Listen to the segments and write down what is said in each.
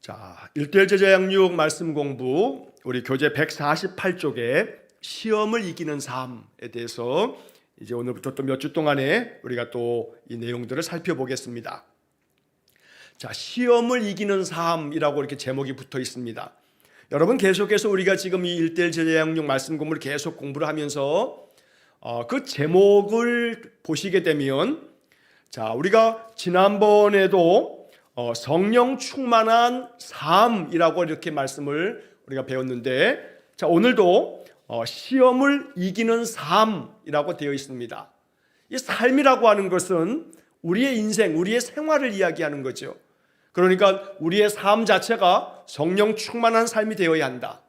자, 1대1 제자 양육 말씀 공부, 우리 교재 148쪽에 시험을 이기는 삶에 대해서 이제 오늘부터 또 몇 주 동안에 우리가 또 이 내용들을 살펴보겠습니다. 자, 시험을 이기는 삶이라고 이렇게 제목이 붙어 있습니다. 여러분, 계속해서 우리가 지금 이 1대1 제자 양육 말씀 공부를 계속 공부를 하면서 그 제목을 보시게 되면, 자, 우리가 지난번에도 성령 충만한 삶이라고 이렇게 말씀을 우리가 배웠는데, 자, 오늘도 시험을 이기는 삶이라고 되어 있습니다. 이 삶이라고 하는 것은 우리의 인생, 우리의 생활을 이야기하는 거죠. 그러니까 우리의 삶 자체가 성령 충만한 삶이 되어야 한다.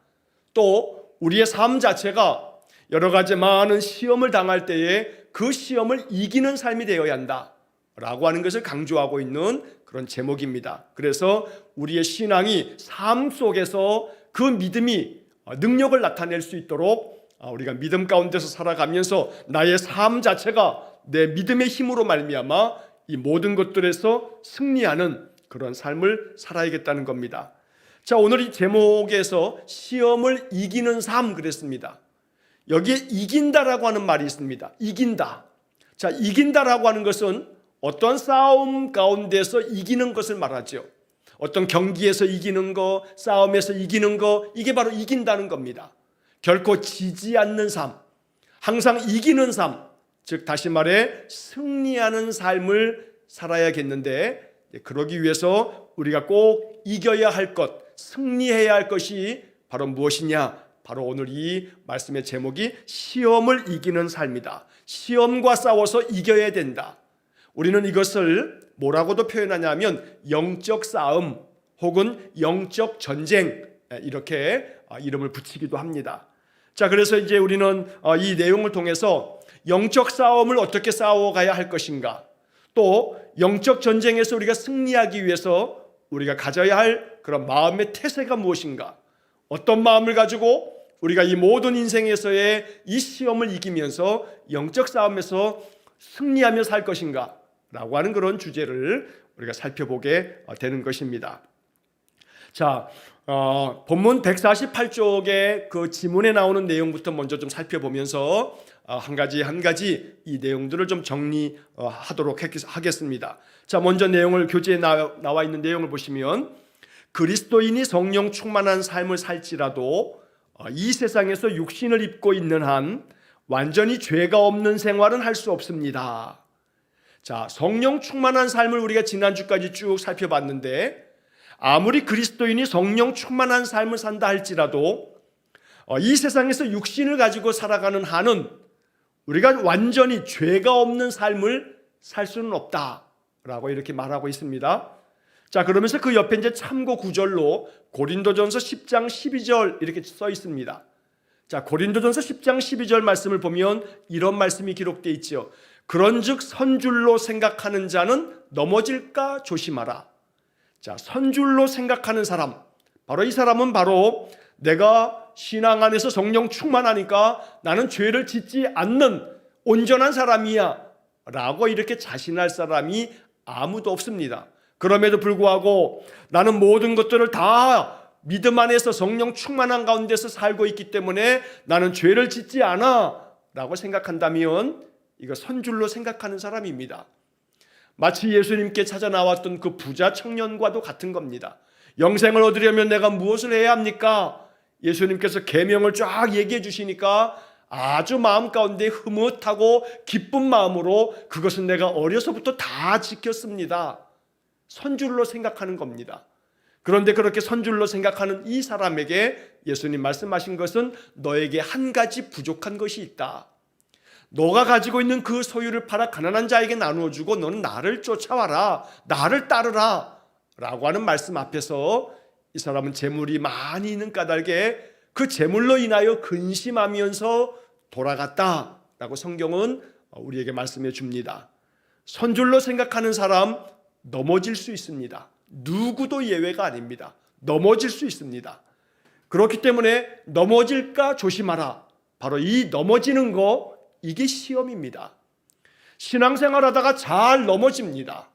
또 우리의 삶 자체가 여러 가지 많은 시험을 당할 때에 그 시험을 이기는 삶이 되어야 한다 라고 하는 것을 강조하고 있는 그런 제목입니다. 그래서 우리의 신앙이 삶 속에서 그 믿음이 능력을 나타낼 수 있도록 우리가 믿음 가운데서 살아가면서 나의 삶 자체가 내 믿음의 힘으로 말미암아 이 모든 것들에서 승리하는 그런 삶을 살아야겠다는 겁니다. 자, 오늘 이 제목에서 시험을 이기는 삶 그랬습니다. 여기에 이긴다라고 하는 말이 있습니다. 이긴다. 자, 이긴다라고 하는 것은 어떤 싸움 가운데서 이기는 것을 말하죠. 어떤 경기에서 이기는 거, 싸움에서 이기는 거, 이게 바로 이긴다는 겁니다. 결코 지지 않는 삶, 항상 이기는 삶, 즉 다시 말해 승리하는 삶을 살아야겠는데, 그러기 위해서 우리가 꼭 이겨야 할 것, 승리해야 할 것이 바로 무엇이냐? 바로 오늘 이 말씀의 제목이 시험을 이기는 삶이다. 시험과 싸워서 이겨야 된다. 우리는 이것을 뭐라고도 표현하냐면 영적 싸움 혹은 영적 전쟁, 이렇게 이름을 붙이기도 합니다. 자, 그래서 이제 우리는 이 내용을 통해서 영적 싸움을 어떻게 싸워가야 할 것인가, 또 영적 전쟁에서 우리가 승리하기 위해서 우리가 가져야 할 그런 마음의 태세가 무엇인가, 어떤 마음을 가지고 우리가 이 모든 인생에서의 이 시험을 이기면서 영적 싸움에서 승리하며 살 것인가 라고 하는 그런 주제를 우리가 살펴보게 되는 것입니다. 자, 본문 148쪽의 그 지문에 나오는 내용부터 먼저 좀 살펴보면서 한 가지 이 내용들을 좀 정리하도록 하겠습니다. 자, 먼저 내용을, 교재에 나와 있는 내용을 보시면, 그리스도인이 성령 충만한 삶을 살지라도 이 세상에서 육신을 입고 있는 한 완전히 죄가 없는 생활은 할 수 없습니다. 자, 성령 충만한 삶을 우리가 지난주까지 쭉 살펴봤는데, 아무리 그리스도인이 성령 충만한 삶을 산다 할지라도 이 세상에서 육신을 가지고 살아가는 한은 우리가 완전히 죄가 없는 삶을 살 수는 없다라고 이렇게 말하고 있습니다. 자, 그러면서 그 옆에 이제 참고 구절로 고린도전서 10장 12절 이렇게 써 있습니다. 자, 고린도전서 10장 12절 말씀을 보면 이런 말씀이 기록되어 있죠. 그런즉 선줄로 생각하는 자는 넘어질까 조심하라. 자, 선줄로 생각하는 사람, 바로 이 사람은 바로 내가 신앙 안에서 성령 충만하니까 나는 죄를 짓지 않는 온전한 사람이야 라고 이렇게 자신할 사람이 아무도 없습니다. 그럼에도 불구하고 나는 모든 것들을 다 믿음 안에서 성령 충만한 가운데서 살고 있기 때문에 나는 죄를 짓지 않아 라고 생각한다면 이거 선줄로 생각하는 사람입니다. 마치 예수님께 찾아 나왔던 그 부자 청년과도 같은 겁니다. 영생을 얻으려면 내가 무엇을 해야 합니까? 예수님께서 계명을 쫙 얘기해 주시니까 아주 마음 가운데 흐뭇하고 기쁜 마음으로 그것은 내가 어려서부터 다 지켰습니다. 선줄로 생각하는 겁니다. 그런데 그렇게 선줄로 생각하는 이 사람에게 예수님 말씀하신 것은 너에게 한 가지 부족한 것이 있다. 너가 가지고 있는 그 소유를 팔아 가난한 자에게 나누어 주고 너는 나를 쫓아와라, 나를 따르라 라고 하는 말씀 앞에서 이 사람은 재물이 많이 있는 까닭에 그 재물로 인하여 근심하면서 돌아갔다라고 성경은 우리에게 말씀해 줍니다. 선줄로 생각하는 사람 넘어질 수 있습니다. 누구도 예외가 아닙니다. 넘어질 수 있습니다. 그렇기 때문에 넘어질까 조심하라. 바로 이 넘어지는 거, 이게 시험입니다. 신앙생활 하다가 잘 넘어집니다.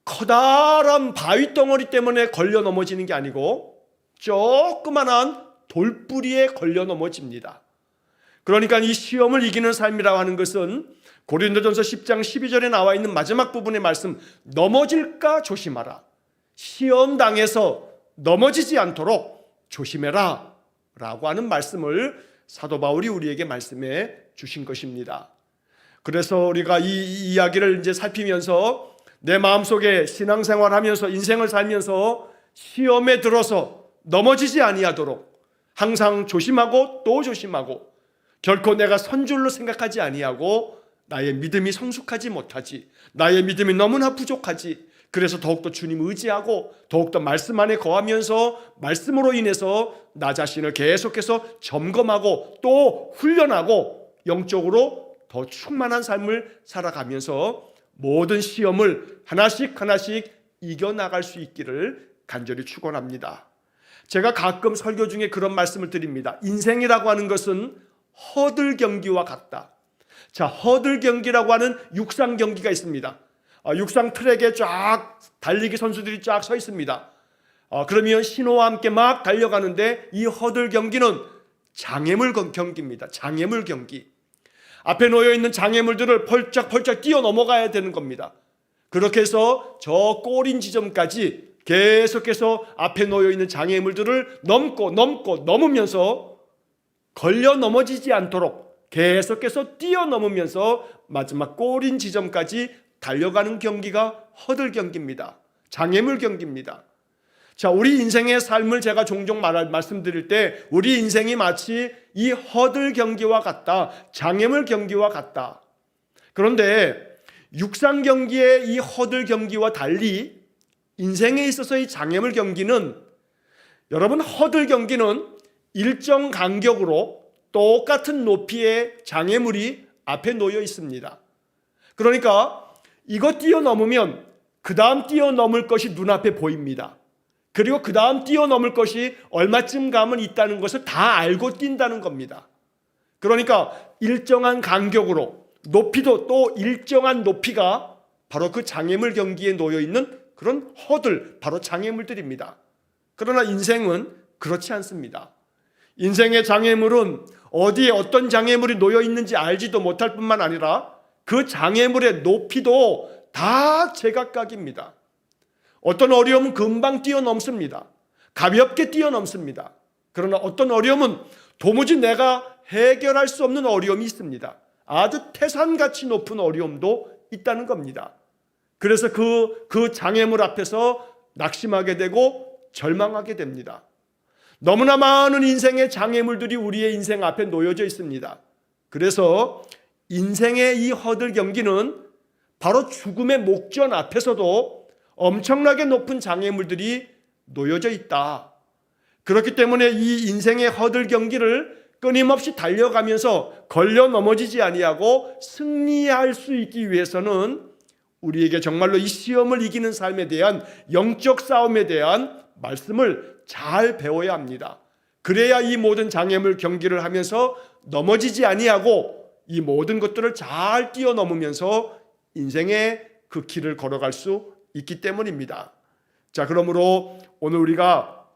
커다란 바위 덩어리 때문에 걸려 넘어지는 게 아니고 조그만한 돌뿌리에 걸려 넘어집니다. 그러니까 이 시험을 이기는 삶이라고 하는 것은 고린도전서 10장 12절에 나와 있는 마지막 부분의 말씀, 넘어질까 조심하라. 시험 당해서 넘어지지 않도록 조심해라 라고 하는 말씀을 사도 바울이 우리에게 말씀해 주신 것입니다. 그래서 우리가 이 이야기를 이제 살피면서 내 마음속에 신앙생활하면서 인생을 살면서 시험에 들어서 넘어지지 아니하도록 항상 조심하고 또 조심하고, 결코 내가 선줄로 생각하지 아니하고 나의 믿음이 성숙하지 못하지, 나의 믿음이 너무나 부족하지, 그래서 더욱더 주님 의지하고 더욱더 말씀 안에 거하면서 말씀으로 인해서 나 자신을 계속해서 점검하고 또 훈련하고 영적으로 더 충만한 삶을 살아가면서 모든 시험을 하나씩 하나씩 이겨나갈 수 있기를 간절히 축원합니다. 제가 가끔 설교 중에 그런 말씀을 드립니다. 인생이라고 하는 것은 허들 경기와 같다. 자, 허들 경기라고 하는 육상 경기가 있습니다. 육상 트랙에 쫙 달리기 선수들이 쫙 서 있습니다. 그러면 신호와 함께 막 달려가는데 이 허들 경기는 장애물 경기입니다. 장애물 경기. 앞에 놓여 있는 장애물들을 펄쩍펄쩍 뛰어 넘어가야 되는 겁니다. 그렇게 해서 저 골인 지점까지 계속해서 앞에 놓여 있는 장애물들을 넘으면서 걸려 넘어지지 않도록 계속해서 뛰어넘으면서 마지막 골인 지점까지 달려가는 경기가 허들 경기입니다. 장애물 경기입니다. 자, 우리 인생의 삶을 제가 종종 말씀드릴 때 우리 인생이 마치 이 허들 경기와 같다, 장애물 경기와 같다. 그런데 육상 경기의 이 허들 경기와 달리 인생에 있어서 이 장애물 경기는, 여러분, 허들 경기는 일정 간격으로 똑같은 높이의 장애물이 앞에 놓여 있습니다. 그러니까 이거 뛰어넘으면 그 다음 뛰어넘을 것이 눈앞에 보입니다. 그리고 그 다음 뛰어넘을 것이 얼마쯤 가면 있다는 것을 다 알고 뛴다는 겁니다. 그러니까 일정한 간격으로 높이도 또 일정한 높이가 바로 그 장애물 경기에 놓여 있는 그런 허들, 바로 장애물들입니다. 그러나 인생은 그렇지 않습니다. 인생의 장애물은 어디에 어떤 장애물이 놓여 있는지 알지도 못할 뿐만 아니라 그 장애물의 높이도 다 제각각입니다. 어떤 어려움은 금방 뛰어넘습니다. 가볍게 뛰어넘습니다. 그러나 어떤 어려움은 도무지 내가 해결할 수 없는 어려움이 있습니다. 아주 태산같이 높은 어려움도 있다는 겁니다. 그래서 그 장애물 앞에서 낙심하게 되고 절망하게 됩니다. 너무나 많은 인생의 장애물들이 우리의 인생 앞에 놓여져 있습니다. 그래서 인생의 이 허들 경기는 바로 죽음의 목전 앞에서도 엄청나게 높은 장애물들이 놓여져 있다. 그렇기 때문에 이 인생의 허들 경기를 끊임없이 달려가면서 걸려 넘어지지 아니하고 승리할 수 있기 위해서는 우리에게 정말로 이 시험을 이기는 삶에 대한 영적 싸움에 대한 말씀을 잘 배워야 합니다. 그래야 이 모든 장애물 경기를 하면서 넘어지지 아니하고 이 모든 것들을 잘 뛰어넘으면서 인생의 그 길을 걸어갈 수 있기 때문입니다. 자, 그러므로 오늘 우리가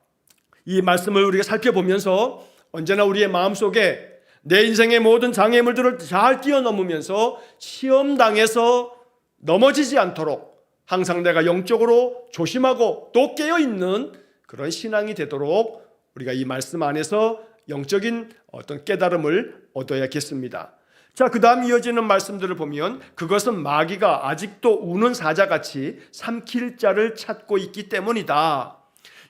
이 말씀을 우리가 살펴보면서 언제나 우리의 마음속에 내 인생의 모든 장애물들을 잘 뛰어넘으면서 시험당해서 넘어지지 않도록 항상 내가 영적으로 조심하고 또 깨어있는 그런 신앙이 되도록 우리가 이 말씀 안에서 영적인 어떤 깨달음을 얻어야겠습니다. 자, 그 다음 이어지는 말씀들을 보면 그것은 마귀가 아직도 우는 사자같이 삼킬 자를 찾고 있기 때문이다.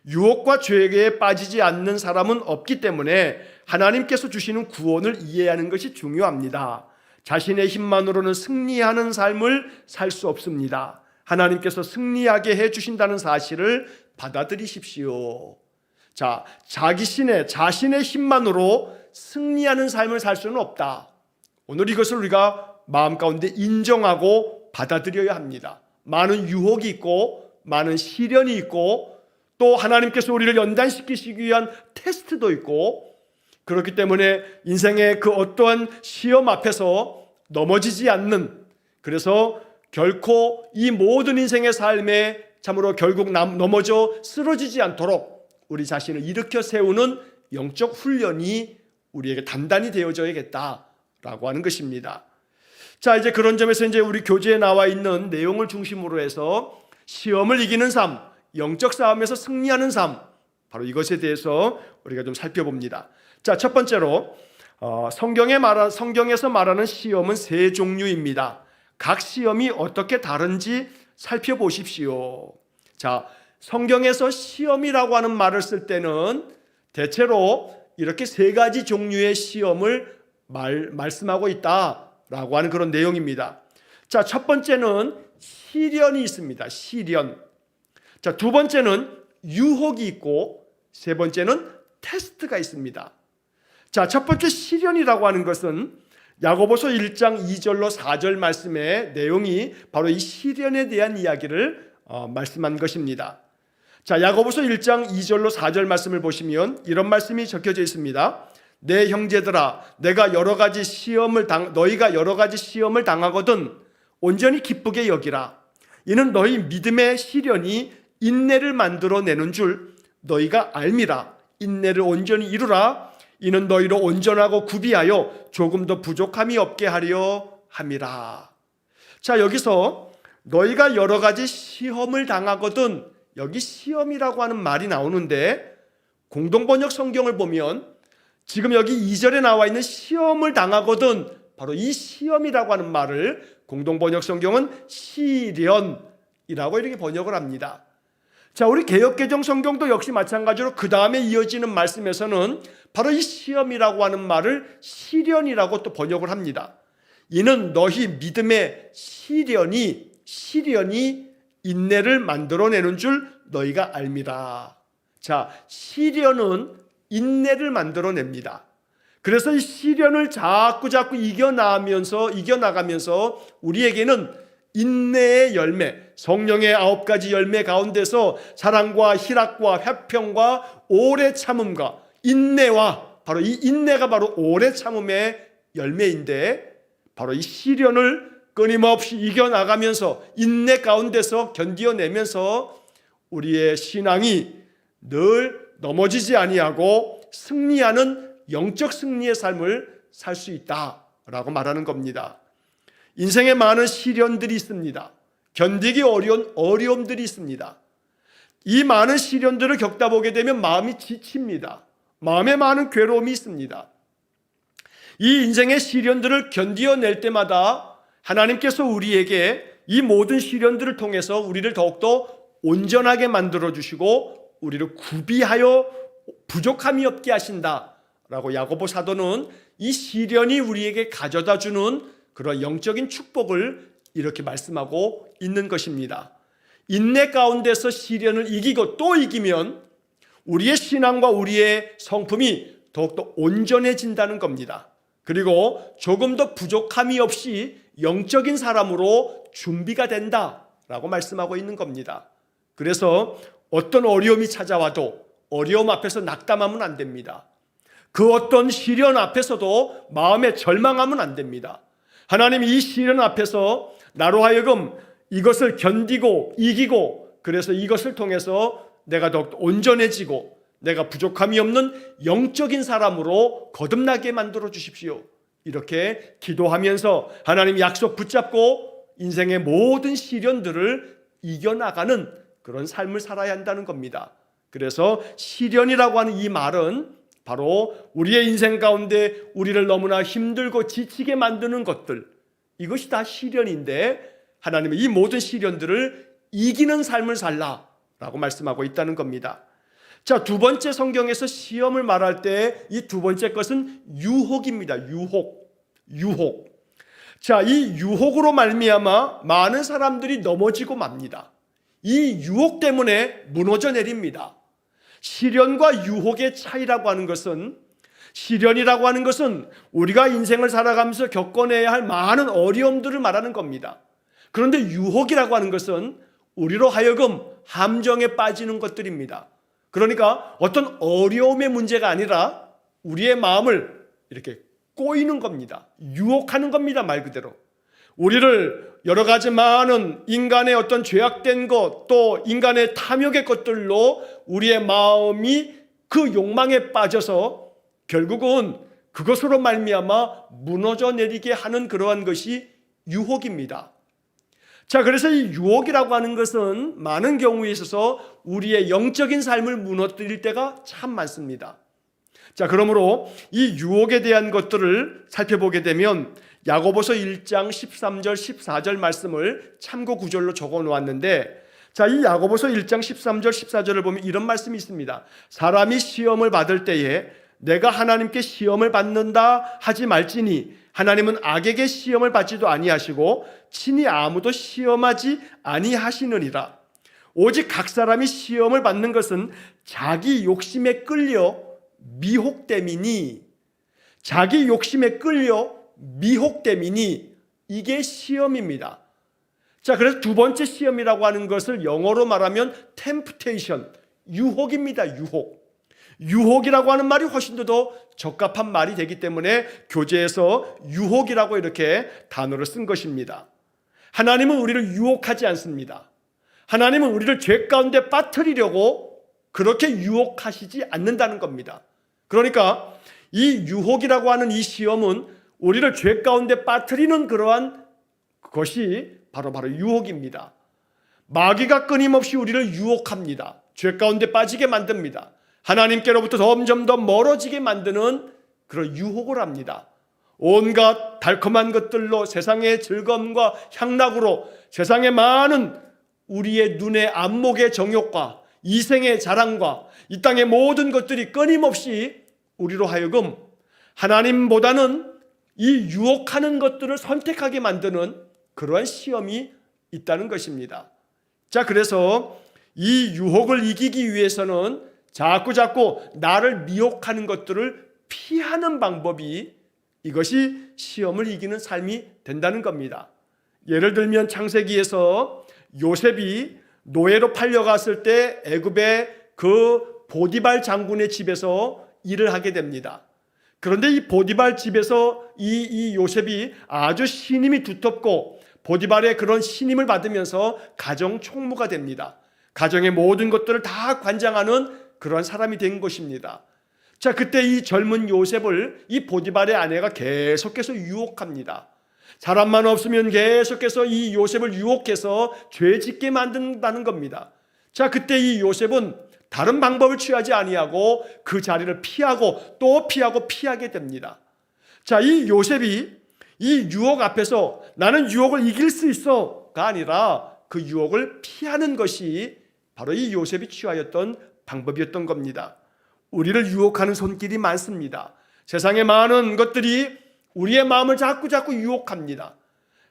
유혹과 죄에 빠지지 않는 사람은 없기 때문에 하나님께서 주시는 구원을 이해하는 것이 중요합니다. 자신의 힘만으로는 승리하는 삶을 살 수 없습니다. 하나님께서 승리하게 해주신다는 사실을 받아들이십시오. 자, 자신의 힘만으로 승리하는 삶을 살 수는 없다. 오늘 이것을 우리가 마음 가운데 인정하고 받아들여야 합니다. 많은 유혹이 있고 많은 시련이 있고 또 하나님께서 우리를 연단시키시기 위한 테스트도 있고, 그렇기 때문에 인생의 그 어떠한 시험 앞에서 넘어지지 않는, 그래서 결코 이 모든 인생의 삶에 참으로 결국 넘어져 쓰러지지 않도록 우리 자신을 일으켜 세우는 영적 훈련이 우리에게 단단히 되어져야겠다라고 하는 것입니다. 자, 이제 그런 점에서 이제 우리 교재에 나와 있는 내용을 중심으로 해서 시험을 이기는 삶, 영적 싸움에서 승리하는 삶, 바로 이것에 대해서 우리가 좀 살펴봅니다. 자, 첫 번째로 성경에서 말하는 시험은 세 종류입니다. 각 시험이 어떻게 다른지 살펴보십시오. 자, 성경에서 시험이라고 하는 말을 쓸 때는 대체로 이렇게 세 가지 종류의 시험을 말씀하고 있다라고 하는 그런 내용입니다. 자, 첫 번째는 시련이 있습니다. 시련. 자, 두 번째는 유혹이 있고 세 번째는 테스트가 있습니다. 자, 첫 번째 시련이라고 하는 것은 야고보서 1장 2절로 4절 말씀의 내용이 바로 이 시련에 대한 이야기를 말씀한 것입니다. 자, 야고보서 1장 2절로 4절 말씀을 보시면 이런 말씀이 적혀져 있습니다. 내 형제들아, 너희가 여러 가지 시험을 당하거든 온전히 기쁘게 여기라. 이는 너희 믿음의 시련이 인내를 만들어내는 줄 너희가 알미라. 인내를 온전히 이루라. 이는 너희로 온전하고 구비하여 조금 더 부족함이 없게 하려 함이라. 자, 여기서 너희가 여러 가지 시험을 당하거든, 여기 시험이라고 하는 말이 나오는데 공동번역 성경을 보면 지금 여기 2절에 나와 있는 시험을 당하거든, 바로 이 시험이라고 하는 말을 공동번역 성경은 시련이라고 이렇게 번역을 합니다. 자, 우리 개역개정 성경도 역시 마찬가지로 그 다음에 이어지는 말씀에서는 바로 이 시험이라고 하는 말을 시련이라고 또 번역을 합니다. 이는 너희 믿음의 시련이 인내를 만들어내는 줄 너희가 알미라. 자, 시련은 인내를 만들어냅니다. 그래서 이 시련을 자꾸 이겨나가면서 우리에게는 인내의 열매, 성령의 9가지 열매 가운데서 사랑과 희락과 화평과 오래 참음과 인내와, 바로 이 인내가 바로 오래 참음의 열매인데, 바로 이 시련을 끊임없이 이겨나가면서 인내 가운데서 견디어내면서 우리의 신앙이 늘 넘어지지 아니하고 승리하는 영적 승리의 삶을 살 수 있다라고 말하는 겁니다. 인생에 많은 시련들이 있습니다. 견디기 어려운 어려움들이 있습니다. 이 많은 시련들을 겪다 보게 되면 마음이 지칩니다. 마음에 많은 괴로움이 있습니다. 이 인생의 시련들을 견디어낼 때마다 하나님께서 우리에게 이 모든 시련들을 통해서 우리를 더욱더 온전하게 만들어주시고 우리를 구비하여 부족함이 없게 하신다라고 야고보 사도는 이 시련이 우리에게 가져다주는 그런 영적인 축복을 이렇게 말씀하고 있는 것입니다. 인내 가운데서 시련을 이기고 또 이기면 우리의 신앙과 우리의 성품이 더욱더 온전해진다는 겁니다. 그리고 조금 더 부족함이 없이 영적인 사람으로 준비가 된다라고 말씀하고 있는 겁니다. 그래서 어떤 어려움이 찾아와도 어려움 앞에서 낙담하면 안 됩니다. 그 어떤 시련 앞에서도 마음에 절망하면 안 됩니다. 하나님이 이 시련 앞에서 나로 하여금 이것을 견디고 이기고, 그래서 이것을 통해서 내가 더욱 온전해지고 내가 부족함이 없는 영적인 사람으로 거듭나게 만들어 주십시오. 이렇게 기도하면서 하나님 약속 붙잡고 인생의 모든 시련들을 이겨나가는 그런 삶을 살아야 한다는 겁니다. 그래서 시련이라고 하는 이 말은 바로 우리의 인생 가운데 우리를 너무나 힘들고 지치게 만드는 것들, 이것이 다 시련인데 하나님은 이 모든 시련들을 이기는 삶을 살라라고 말씀하고 있다는 겁니다. 자, 두 번째 성경에서 시험을 말할 때 이 두 번째 것은 유혹입니다. 유혹. 자, 이 유혹으로 말미암아 많은 사람들이 넘어지고 맙니다. 이 유혹 때문에 무너져 내립니다. 시련과 유혹의 차이라고 하는 것은, 시련이라고 하는 것은 우리가 인생을 살아가면서 겪어내야 할 많은 어려움들을 말하는 겁니다. 그런데 유혹이라고 하는 것은 우리로 하여금 함정에 빠지는 것들입니다. 그러니까 어떤 어려움의 문제가 아니라 우리의 마음을 이렇게 꼬이는 겁니다. 유혹하는 겁니다. 말 그대로 우리를 여러 가지 많은 인간의 어떤 죄악된 것, 또 인간의 탐욕의 것들로 우리의 마음이 그 욕망에 빠져서 결국은 그것으로 말미암아 무너져 내리게 하는 그러한 것이 유혹입니다. 자, 그래서 이 유혹이라고 하는 것은 많은 경우에 있어서 우리의 영적인 삶을 무너뜨릴 때가 참 많습니다. 자, 그러므로 이 유혹에 대한 것들을 살펴보게 되면 야고보서 1장 13절 14절 말씀을 참고 구절로 적어 놓았는데, 자, 이 야고보서 1장 13절 14절을 보면 이런 말씀이 있습니다. 사람이 시험을 받을 때에 내가 하나님께 시험을 받는다 하지 말지니 하나님은 악에게 시험을 받지도 아니하시고 친히 아무도 시험하지 아니하시느니라. 오직 각 사람이 시험을 받는 것은 자기 욕심에 끌려 미혹됨이니, 자기 욕심에 끌려 미혹됨이니, 이게 시험입니다. 자, 그래서 두 번째 시험이라고 하는 것을 영어로 말하면 temptation, 유혹입니다. 유혹이라고 하는 말이 훨씬 더 적합한 말이 되기 때문에 교재에서 유혹이라고 이렇게 단어를 쓴 것입니다. 하나님은 우리를 유혹하지 않습니다. 하나님은 우리를 죄 가운데 빠뜨리려고 그렇게 유혹하시지 않는다는 겁니다. 그러니까 이 유혹이라고 하는 이 시험은 우리를 죄 가운데 빠뜨리는 그러한 것이 바로 유혹입니다. 마귀가 끊임없이 우리를 유혹합니다. 죄 가운데 빠지게 만듭니다. 하나님께로부터 점점 더 멀어지게 만드는 그런 유혹을 합니다. 온갖 달콤한 것들로, 세상의 즐거움과 향락으로, 세상의 많은 우리의 눈의 안목의 정욕과 이생의 자랑과 이 땅의 모든 것들이 끊임없이 우리로 하여금 하나님보다는 이 유혹하는 것들을 선택하게 만드는 그러한 시험이 있다는 것입니다. 자, 그래서 이 유혹을 이기기 위해서는 자꾸 나를 미혹하는 것들을 피하는 방법이, 이것이 시험을 이기는 삶이 된다는 겁니다. 예를 들면 창세기에서 요셉이 노예로 팔려갔을 때 애굽의 그 보디발 장군의 집에서 일을 하게 됩니다. 그런데 이 보디발 집에서 이 요셉이 아주 신임이 두텁고 보디발의 그런 신임을 받으면서 가정 총무가 됩니다. 가정의 모든 것들을 다 관장하는 그런 사람이 된 것입니다. 자, 그때 이 젊은 요셉을 이 보디발의 아내가 계속해서 유혹합니다. 사람만 없으면 계속해서 이 요셉을 유혹해서 죄 짓게 만든다는 겁니다. 자, 그때 이 요셉은 다른 방법을 취하지 아니하고 그 자리를 피하고 또 피하게 됩니다. 자, 이 요셉이 이 유혹 앞에서 나는 유혹을 이길 수 있어가 아니라 그 유혹을 피하는 것이 바로 이 요셉이 취하였던 방법이었던 겁니다. 우리를 유혹하는 손길이 많습니다. 세상의 많은 것들이 우리의 마음을 자꾸 유혹합니다.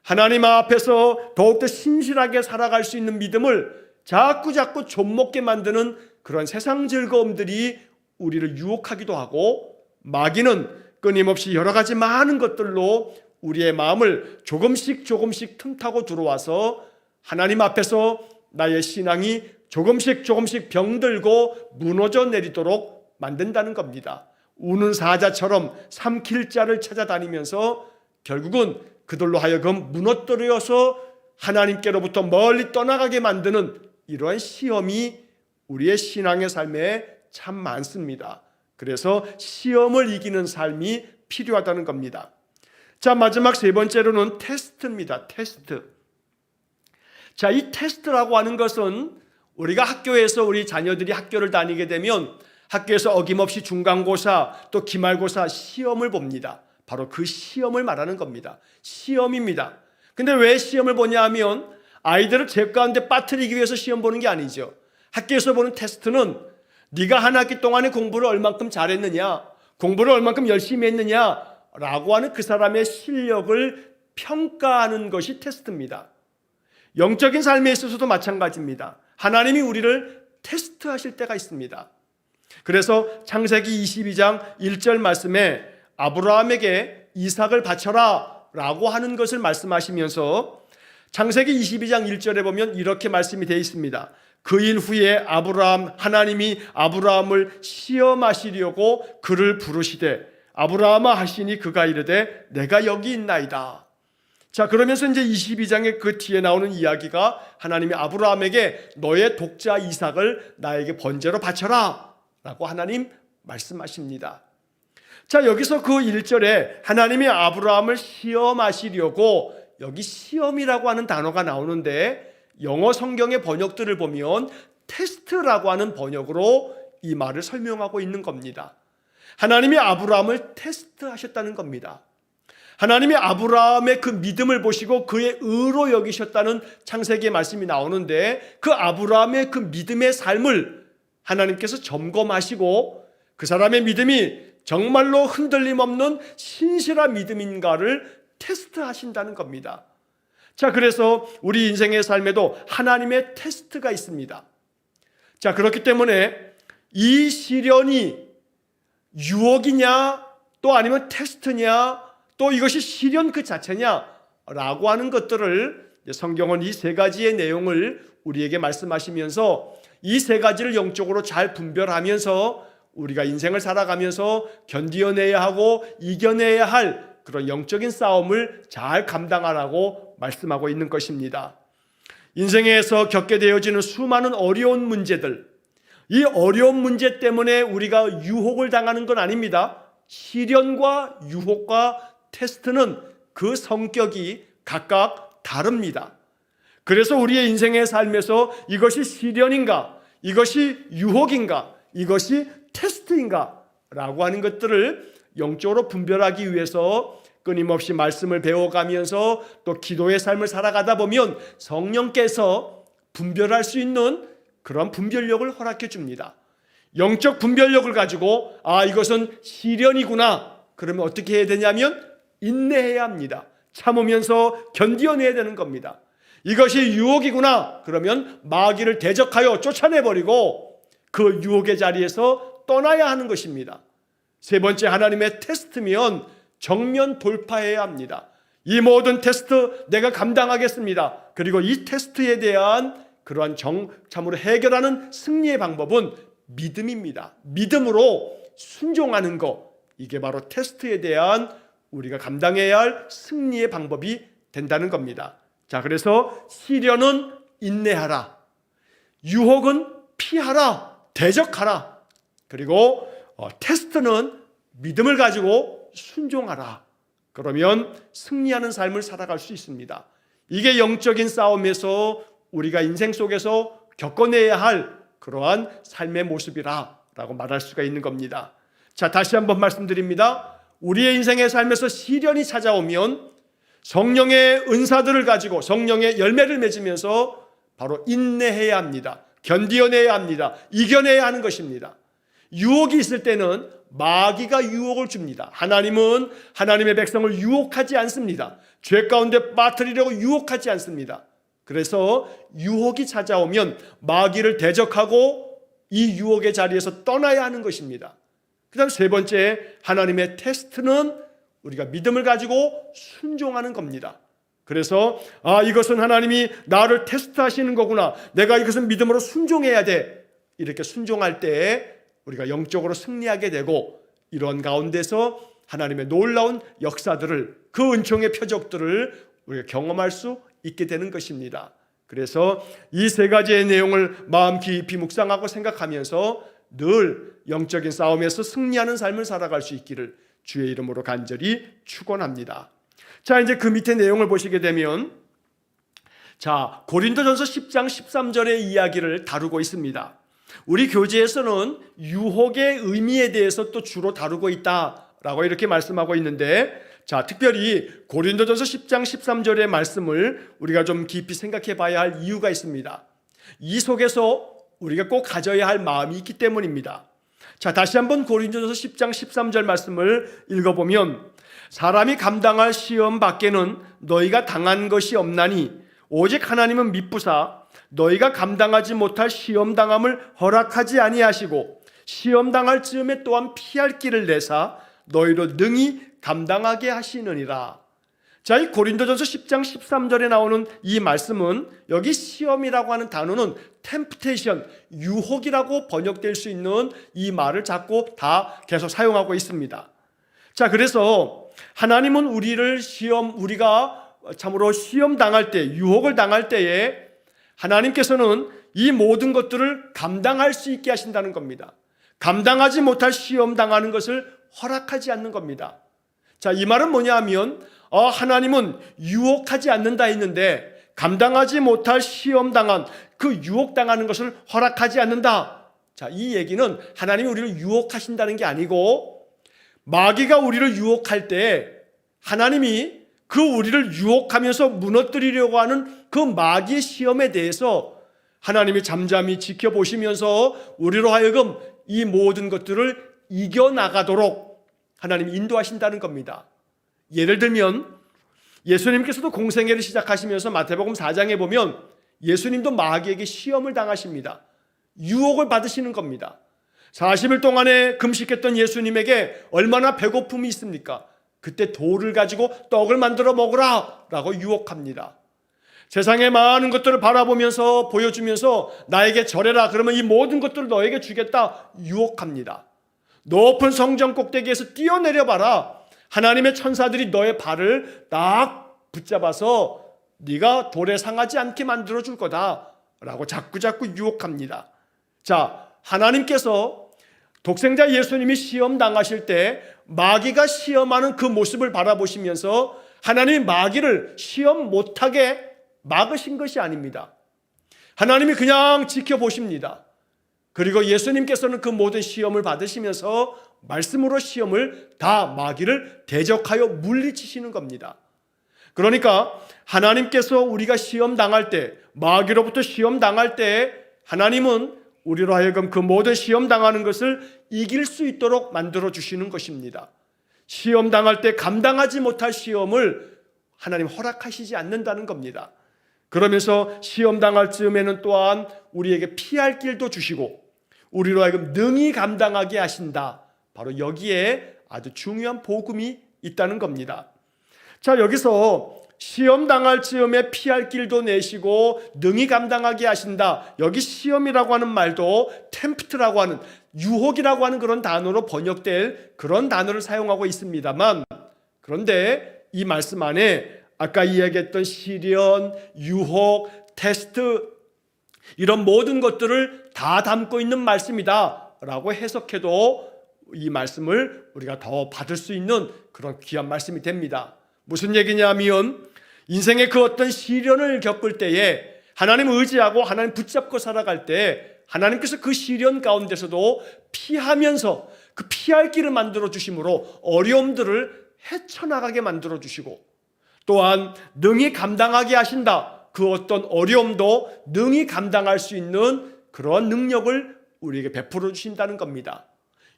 하나님 앞에서 더욱더 신실하게 살아갈 수 있는 믿음을 자꾸 좀먹게 만드는 그런 세상 즐거움들이 우리를 유혹하기도 하고, 마귀는 끊임없이 여러 가지 많은 것들로 우리의 마음을 조금씩 틈타고 들어와서 하나님 앞에서 나의 신앙이 조금씩 병들고 무너져 내리도록 만든다는 겁니다. 우는 사자처럼 삼킬 자를 찾아다니면서 결국은 그들로 하여금 무너뜨려서 하나님께로부터 멀리 떠나가게 만드는 이러한 시험이 우리의 신앙의 삶에 참 많습니다. 그래서 시험을 이기는 삶이 필요하다는 겁니다. 자, 마지막 세 번째로는 테스트입니다. 테스트. 자, 이 테스트라고 하는 것은 우리가 학교에서 우리 자녀들이 학교를 다니게 되면 학교에서 어김없이 중간고사 또 기말고사 시험을 봅니다. 바로 그 시험을 말하는 겁니다. 시험입니다. 근데 왜 시험을 보냐 하면 아이들을 죄 가운데 빠뜨리기 위해서 시험 보는 게 아니죠. 학교에서 보는 테스트는 네가 한 학기 동안에 공부를 얼만큼 잘했느냐, 공부를 얼만큼 열심히 했느냐라고 하는 그 사람의 실력을 평가하는 것이 테스트입니다. 영적인 삶에 있어서도 마찬가지입니다. 하나님이 우리를 테스트하실 때가 있습니다. 그래서 창세기 22장 1절 말씀에 아브라함에게 이삭을 바쳐라 라고 하는 것을 말씀하시면서 창세기 22장 1절에 보면 이렇게 말씀이 되어 있습니다. 그 일 후에 하나님이 아브라함을 시험하시려고 그를 부르시되 아브라함아 하시니 그가 이르되 내가 여기 있나이다. 자, 그러면서 이제 22장의 그 뒤에 나오는 이야기가 하나님이 아브라함에게 너의 독자 이삭을 나에게 번제로 바쳐라 라고 하나님 말씀하십니다. 자, 여기서 그 1절에 하나님이 아브라함을 시험하시려고, 여기 시험이라고 하는 단어가 나오는데 영어 성경의 번역들을 보면 테스트라고 하는 번역으로 이 말을 설명하고 있는 겁니다. 하나님이 아브라함을 테스트하셨다는 겁니다. 하나님이 아브라함의 그 믿음을 보시고 그의 의로 여기셨다는 창세기의 말씀이 나오는데, 그 아브라함의 그 믿음의 삶을 하나님께서 점검하시고 그 사람의 믿음이 정말로 흔들림 없는 신실한 믿음인가를 테스트하신다는 겁니다. 자, 그래서 우리 인생의 삶에도 하나님의 테스트가 있습니다. 자, 그렇기 때문에 이 시련이 유혹이냐, 또 아니면 테스트냐, 또 이것이 시련 그 자체냐 라고 하는 것들을 성경은 이 세 가지의 내용을 우리에게 말씀하시면서 이 세 가지를 영적으로 잘 분별하면서 우리가 인생을 살아가면서 견디어내야 하고 이겨내야 할 그런 영적인 싸움을 잘 감당하라고 말씀하고 있는 것입니다. 인생에서 겪게 되어지는 수많은 어려운 문제들, 이 어려운 문제 때문에 우리가 유혹을 당하는 건 아닙니다. 시련과 유혹과 테스트는 그 성격이 각각 다릅니다. 그래서 우리의 인생의 삶에서 이것이 시련인가, 이것이 유혹인가, 이것이 테스트인가 라고 하는 것들을 영적으로 분별하기 위해서 끊임없이 말씀을 배워가면서 또 기도의 삶을 살아가다 보면 성령께서 분별할 수 있는 그런 분별력을 허락해 줍니다. 영적 분별력을 가지고 이것은 시련이구나. 그러면 어떻게 해야 되냐면 인내해야 합니다. 참으면서 견디어내야 되는 겁니다. 이것이 유혹이구나. 그러면 마귀를 대적하여 쫓아내버리고 그 유혹의 자리에서 떠나야 하는 것입니다. 세 번째, 하나님의 테스트면 정면 돌파해야 합니다. 이 모든 테스트 내가 감당하겠습니다. 그리고 이 테스트에 대한 그러한 참으로 해결하는 승리의 방법은 믿음입니다. 믿음으로 순종하는 것, 이게 바로 테스트에 대한 우리가 감당해야 할 승리의 방법이 된다는 겁니다. 자, 그래서 시련은 인내하라, 유혹은 피하라, 대적하라, 그리고 테스트는 믿음을 가지고 순종하라. 그러면 승리하는 삶을 살아갈 수 있습니다. 이게 영적인 싸움에서 우리가 인생 속에서 겪어내야 할 그러한 삶의 모습이라고 말할 수가 있는 겁니다. 자, 다시 한번 말씀드립니다. 우리의 인생의 삶에서 시련이 찾아오면 성령의 은사들을 가지고 성령의 열매를 맺으면서 바로 인내해야 합니다. 견디어내야 합니다. 이겨내야 하는 것입니다. 유혹이 있을 때는 마귀가 유혹을 줍니다. 하나님은 하나님의 백성을 유혹하지 않습니다. 죄 가운데 빠뜨리려고 유혹하지 않습니다. 그래서 유혹이 찾아오면 마귀를 대적하고 이 유혹의 자리에서 떠나야 하는 것입니다. 그 다음 세 번째, 하나님의 테스트는 우리가 믿음을 가지고 순종하는 겁니다. 그래서 이것은 하나님이 나를 테스트하시는 거구나, 내가 이것은 믿음으로 순종해야 돼, 이렇게 순종할 때 우리가 영적으로 승리하게 되고, 이런 가운데서 하나님의 놀라운 역사들을, 그 은총의 표적들을 우리가 경험할 수 있게 되는 것입니다. 그래서 이 세 가지의 내용을 마음 깊이 묵상하고 생각하면서 늘 영적인 싸움에서 승리하는 삶을 살아갈 수 있기를 주의 이름으로 간절히 축원합니다. 자, 이제 그 밑에 내용을 보시게 되면, 자, 고린도전서 10장 13절의 이야기를 다루고 있습니다. 우리 교재에서는 유혹의 의미에 대해서 또 주로 다루고 있다라고 이렇게 말씀하고 있는데, 자, 특별히 고린도전서 10장 13절의 말씀을 우리가 좀 깊이 생각해 봐야 할 이유가 있습니다. 이 속에서 우리가 꼭 가져야 할 마음이 있기 때문입니다. 자, 다시 한번 고린도전서 10장 13절 말씀을 읽어보면, 사람이 감당할 시험 밖에는 너희가 당한 것이 없나니 오직 하나님은 미쁘사 너희가 감당하지 못할 시험 당함을 허락하지 아니하시고 시험 당할 즈음에 또한 피할 길을 내사 너희로 능히 감당하게 하시느니라. 자, 이 고린도전서 10장 13절에 나오는 이 말씀은 여기 시험이라고 하는 단어는 템프테이션, 유혹이라고 번역될 수 있는 이 말을 자꾸 다 계속 사용하고 있습니다. 자, 그래서 하나님은 우리를 우리가 참으로 시험 당할 때, 유혹을 당할 때에 하나님께서는 이 모든 것들을 감당할 수 있게 하신다는 겁니다. 감당하지 못할 시험 당하는 것을 허락하지 않는 겁니다. 자, 이 말은 뭐냐 하면 하나님은 유혹하지 않는다 했는데 감당하지 못할 시험 당한 그 유혹 당하는 것을 허락하지 않는다. 자, 이 얘기는 하나님이 우리를 유혹하신다는 게 아니고 마귀가 우리를 유혹할 때 하나님이 그 우리를 유혹하면서 무너뜨리려고 하는 그 마귀의 시험에 대해서 하나님이 잠잠히 지켜보시면서 우리로 하여금 이 모든 것들을 이겨나가도록 하나님이 인도하신다는 겁니다. 예를 들면 예수님께서도 공생애를 시작하시면서 마태복음 4장에 보면 예수님도 마귀에게 시험을 당하십니다. 유혹을 받으시는 겁니다. 40일 동안에 금식했던 예수님에게 얼마나 배고픔이 있습니까? 그때 돌을 가지고 떡을 만들어 먹으라 라고 유혹합니다. 세상의 많은 것들을 바라보면서 보여주면서 나에게 절해라, 그러면 이 모든 것들을 너에게 주겠다 유혹합니다. 높은 성전 꼭대기에서 뛰어내려 봐라, 하나님의 천사들이 너의 발을 딱 붙잡아서 네가 돌에 상하지 않게 만들어 줄 거다 라고 자꾸자꾸 유혹합니다. 자, 하나님께서 독생자 예수님이 시험 당하실 때 마귀가 시험하는 그 모습을 바라보시면서 하나님이 마귀를 시험 못하게 막으신 것이 아닙니다. 하나님이 그냥 지켜보십니다. 그리고 예수님께서는 그 모든 시험을 받으시면서 말씀으로 시험을 다 마귀를 대적하여 물리치시는 겁니다. 그러니까 하나님께서 우리가 시험 당할 때, 마귀로부터 시험 당할 때 하나님은 우리로 하여금 그 모든 시험 당하는 것을 이길 수 있도록 만들어 주시는 것입니다. 시험 당할 때 감당하지 못할 시험을 하나님 허락하시지 않는다는 겁니다. 그러면서 시험 당할 즈음에는 또한 우리에게 피할 길도 주시고 우리로 하여금 능히 감당하게 하신다. 바로 여기에 아주 중요한 복음이 있다는 겁니다. 자, 여기서 시험 당할 즈음에 피할 길도 내시고 능히 감당하게 하신다. 여기 시험이라고 하는 말도 템프트라고 하는, 유혹이라고 하는 그런 단어로 번역될 그런 단어를 사용하고 있습니다만, 그런데 이 말씀 안에 아까 이야기했던 시련, 유혹, 테스트, 이런 모든 것들을 다 담고 있는 말씀이다 라고 해석해도 이 말씀을 우리가 더 받을 수 있는 그런 귀한 말씀이 됩니다. 무슨 얘기냐면 인생의 그 어떤 시련을 겪을 때에 하나님 의지하고 하나님 붙잡고 살아갈 때 하나님께서 그 시련 가운데서도 피하면서 그 피할 길을 만들어 주심으로 어려움들을 헤쳐나가게 만들어 주시고, 또한 능히 감당하게 하신다. 그 어떤 어려움도 능히 감당할 수 있는 그런 능력을 우리에게 베풀어 주신다는 겁니다.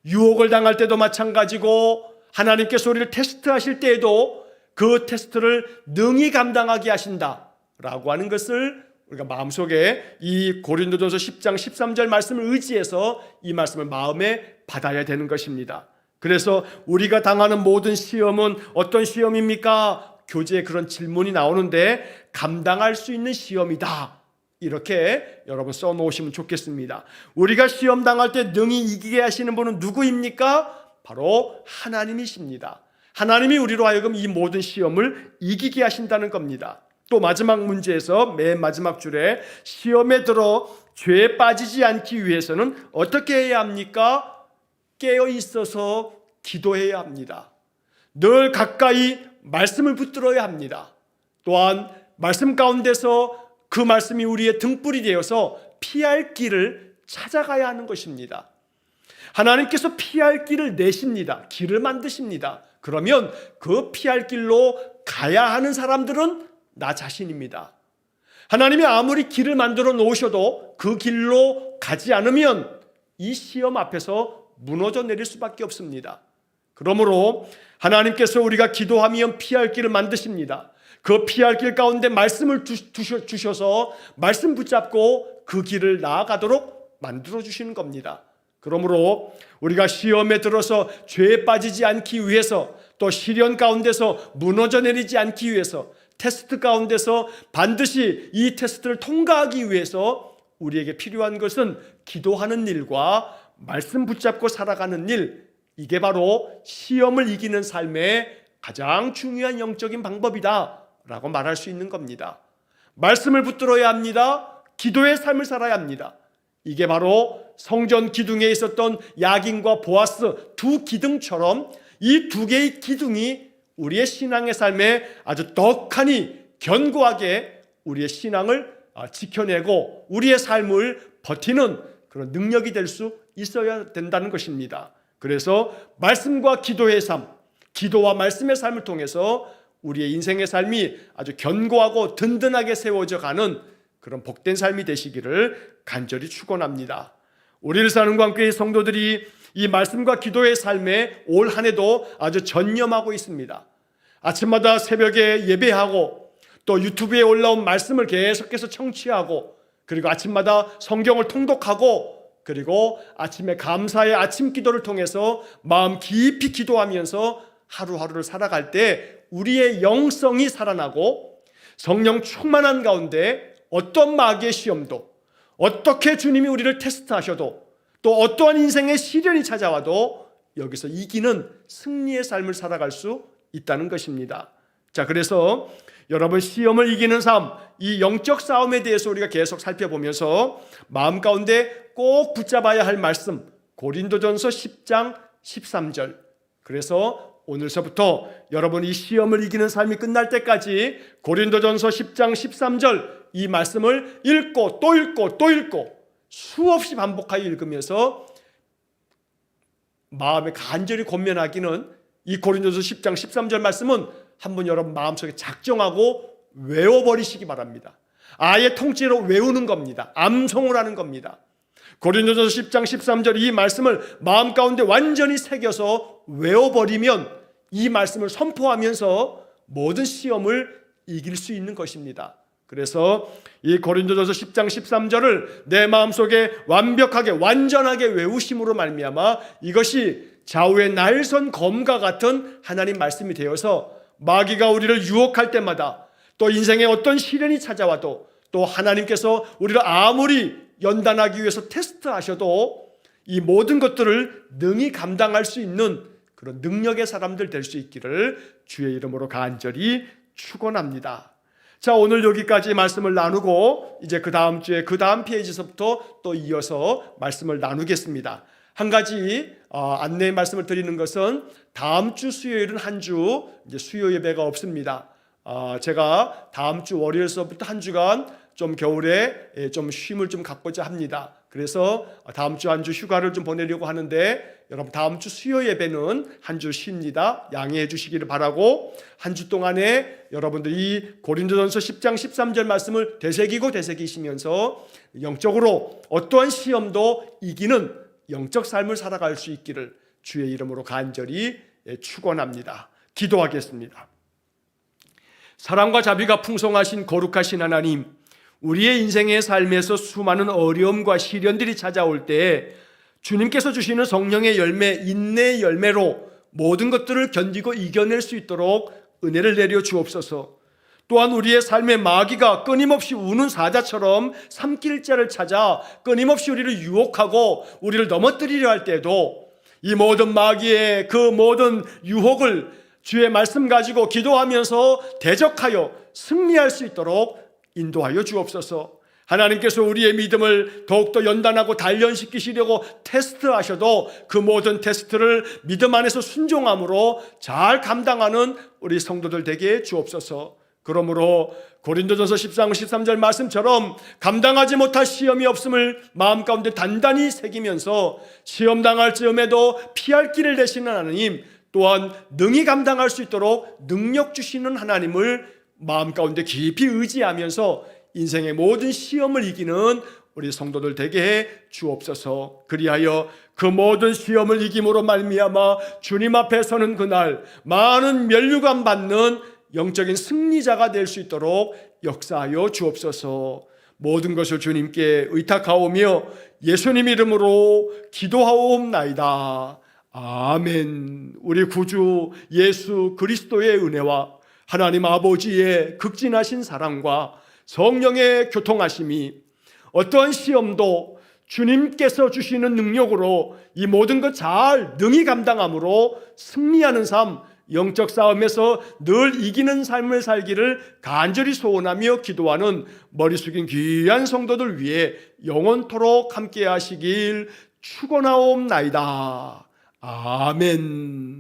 유혹을 당할 때도 마찬가지고 하나님께서 우리를 테스트하실 때에도 그 테스트를 능히 감당하게 하신다라고 하는 것을 우리가 마음속에 이 고린도전서 10장 13절 말씀을 의지해서 이 말씀을 마음에 받아야 되는 것입니다. 그래서 우리가 당하는 모든 시험은 어떤 시험입니까? 교재에 그런 질문이 나오는데 감당할 수 있는 시험이다. 이렇게 여러분 써놓으시면 좋겠습니다. 우리가 시험 당할 때 능히 이기게 하시는 분은 누구입니까? 바로 하나님이십니다. 하나님이 우리로 하여금 이 모든 시험을 이기게 하신다는 겁니다. 또 마지막 문제에서 맨 마지막 줄에 시험에 들어 죄에 빠지지 않기 위해서는 어떻게 해야 합니까? 깨어 있어서 기도해야 합니다. 늘 가까이 말씀을 붙들어야 합니다. 또한 말씀 가운데서 그 말씀이 우리의 등불이 되어서 피할 길을 찾아가야 하는 것입니다. 하나님께서 피할 길을 내십니다. 길을 만드십니다. 그러면 그 피할 길로 가야 하는 사람들은 나 자신입니다. 하나님이 아무리 길을 만들어 놓으셔도 그 길로 가지 않으면 이 시험 앞에서 무너져 내릴 수밖에 없습니다. 그러므로 하나님께서 우리가 기도하면 피할 길을 만드십니다. 그 피할 길 가운데 말씀을 주셔서 말씀 붙잡고 그 길을 나아가도록 만들어 주시는 겁니다. 그러므로 우리가 시험에 들어서 죄에 빠지지 않기 위해서, 또 시련 가운데서 무너져 내리지 않기 위해서, 테스트 가운데서 반드시 이 테스트를 통과하기 위해서 우리에게 필요한 것은 기도하는 일과 말씀 붙잡고 살아가는 일, 이게 바로 시험을 이기는 삶의 가장 중요한 영적인 방법이다 라고 말할 수 있는 겁니다. 말씀을 붙들어야 합니다. 기도의 삶을 살아야 합니다. 이게 바로 성전 기둥에 있었던 야긴과 보아스 두 기둥처럼 이 두 개의 기둥이 우리의 신앙의 삶에 아주 떡하니 견고하게 우리의 신앙을 지켜내고 우리의 삶을 버티는 그런 능력이 될 수 있어야 된다는 것입니다. 그래서 말씀과 기도의 삶, 기도와 말씀의 삶을 통해서 우리의 인생의 삶이 아주 견고하고 든든하게 세워져 가는 그런 복된 삶이 되시기를 간절히 축원합니다. 우리 일산흥광교회 성도들이 이 말씀과 기도의 삶에 올 한 해도 아주 전념하고 있습니다. 아침마다 새벽에 예배하고 또 유튜브에 올라온 말씀을 계속해서 청취하고 그리고 아침마다 성경을 통독하고 그리고 아침에 감사의 아침 기도를 통해서 마음 깊이 기도하면서 하루하루를 살아갈 때 우리의 영성이 살아나고 성령 충만한 가운데 어떤 마귀의 시험도 어떻게 주님이 우리를 테스트하셔도 또 어떠한 인생의 시련이 찾아와도 여기서 이기는 승리의 삶을 살아갈 수 있다는 것입니다. 자, 그래서 여러분 시험을 이기는 삶, 이 영적 싸움에 대해서 우리가 계속 살펴보면서 마음 가운데 꼭 붙잡아야 할 말씀 고린도전서 10장 13절. 그래서 오늘서부터 여러분 이 시험을 이기는 삶이 끝날 때까지 고린도전서 10장 13절 이 말씀을 읽고 또 읽고 또 읽고 수없이 반복하여 읽으면서 마음에 간절히 권면하기는 이 고린도전서 10장 13절 말씀은 한번 여러분 마음속에 작정하고 외워버리시기 바랍니다. 아예 통째로 외우는 겁니다. 암송을 하는 겁니다. 고린도전서 10장 13절 이 말씀을 마음 가운데 완전히 새겨서 외워버리면 이 말씀을 선포하면서 모든 시험을 이길 수 있는 것입니다. 그래서 이 고린도전서 10장 13절을 내 마음속에 완벽하게 완전하게 외우심으로 말미암아 이것이 좌우의 날선 검과 같은 하나님 말씀이 되어서 마귀가 우리를 유혹할 때마다 또 인생에 어떤 시련이 찾아와도 또 하나님께서 우리를 아무리 연단하기 위해서 테스트하셔도 이 모든 것들을 능히 감당할 수 있는 그런 능력의 사람들 될 수 있기를 주의 이름으로 간절히 축원합니다. 자, 오늘 여기까지 말씀을 나누고 이제 그 다음 주에 그 다음 페이지서부터 또 이어서 말씀을 나누겠습니다. 한 가지 안내 말씀을 드리는 것은 다음 주 수요일은 한 주 이제 수요 예배가 없습니다. 제가 다음 주 월요일서부터 한 주간 좀 겨울에 좀 쉼을 좀 갖고자 합니다. 그래서 다음 주 한 주 휴가를 좀 보내려고 하는데 여러분 다음 주 수요 예배는 한 주 쉽니다. 양해해 주시기를 바라고 한 주 동안에 여러분들이 고린도전서 10장 13절 말씀을 되새기고 되새기시면서 영적으로 어떠한 시험도 이기는 영적 삶을 살아갈 수 있기를 주의 이름으로 간절히 축원합니다. 기도하겠습니다. 사랑과 자비가 풍성하신 거룩하신 하나님, 우리의 인생의 삶에서 수많은 어려움과 시련들이 찾아올 때 주님께서 주시는 성령의 열매, 인내의 열매로 모든 것들을 견디고 이겨낼 수 있도록 은혜를 내려 주옵소서. 또한 우리의 삶의 마귀가 끊임없이 우는 사자처럼 삼킬자를 찾아 끊임없이 우리를 유혹하고 우리를 넘어뜨리려 할 때도 이 모든 마귀의 그 모든 유혹을 주의 말씀 가지고 기도하면서 대적하여 승리할 수 있도록 인도하여 주옵소서. 하나님께서 우리의 믿음을 더욱더 연단하고 단련시키시려고 테스트하셔도 그 모든 테스트를 믿음 안에서 순종함으로 잘 감당하는 우리 성도들 되게 주옵소서. 그러므로 고린도전서 10장 13절 말씀처럼 감당하지 못할 시험이 없음을 마음 가운데 단단히 새기면서 시험 당할 즈음에도 피할 길을 내시는 하나님, 또한 능히 감당할 수 있도록 능력 주시는 하나님을 마음 가운데 깊이 의지하면서 인생의 모든 시험을 이기는 우리 성도들 되게 해 주옵소서. 그리하여 그 모든 시험을 이김으로 말미암아 주님 앞에 서는 그날 많은 면류관 받는 영적인 승리자가 될 수 있도록 역사하여 주옵소서. 모든 것을 주님께 의탁하오며 예수님 이름으로 기도하옵나이다. 아멘. 우리 구주 예수 그리스도의 은혜와 하나님 아버지의 극진하신 사랑과 성령의 교통하심이 어떠한 시험도 주님께서 주시는 능력으로 이 모든 것 잘 능히 감당함으로 승리하는 삶 영적 싸움에서 늘 이기는 삶을 살기를 간절히 소원하며 기도하는 머리 숙인 귀한 성도들 위해 영원토록 함께 하시길 축원하옵나이다. 아멘.